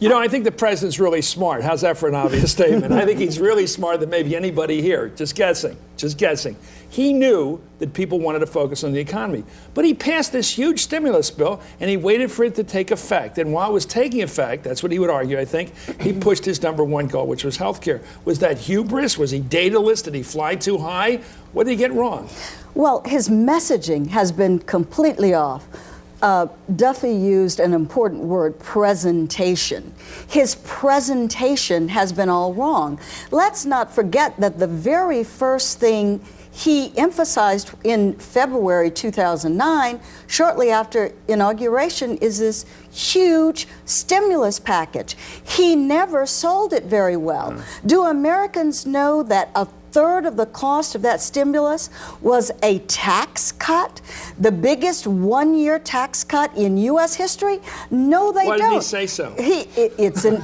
You know, I think the president's really smart. How's that for an obvious statement? I think he's really smarter than maybe anybody here. Just guessing. Just guessing. He knew that people wanted to focus on the economy. But he passed this huge stimulus bill, and he waited for it to take effect. And while it was taking effect, that's what he would argue, I think, he pushed his number one goal, which was health care. Was that hubris? Was he dataless? Did he fly too high? What did he get wrong? Well, his messaging has been completely off. Duffy used an important word, presentation. His presentation has been all wrong. Let's not forget that the very first thing he emphasized in February 2009, shortly after inauguration, is this huge stimulus package. He never sold it very well. Do Americans know that a third of the cost of that stimulus was a tax cut, the biggest one-year tax cut in U.S. history? No, they don't. Why didn't he say so? It's an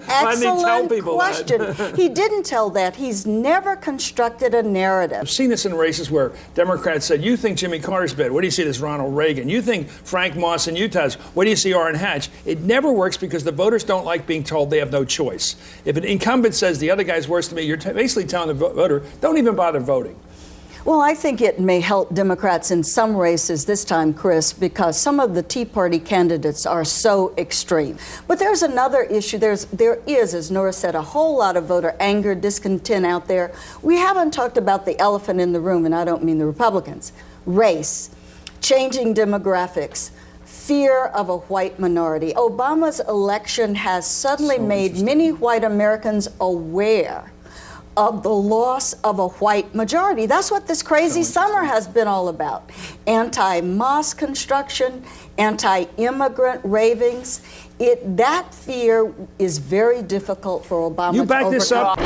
excellent question. He didn't tell that. He's never constructed a narrative. I've seen this in races where Democrats said, you think Jimmy Carter's better. What do you see this Ronald Reagan? You think Frank Moss in Utah's. What do you see Orrin Hatch? It never works because the voters don't like being told they have no choice. If an incumbent says the other guy's worse than me, you're basically telling the voter, don't even bother voting. Well, I think it may help Democrats in some races this time, Chris, because some of the Tea Party candidates are so extreme. But there's another issue. There is, as Nora said, a whole lot of voter anger, discontent out there. We haven't talked about the elephant in the room, and I don't mean the Republicans. Race, changing demographics, fear of a white minority. Obama's election has suddenly made many white Americans aware of the loss of a white majority. That's what this crazy summer has been all about. Anti-mosque construction, anti-immigrant ravings. That fear is very difficult for Obama to overcome. You back this up?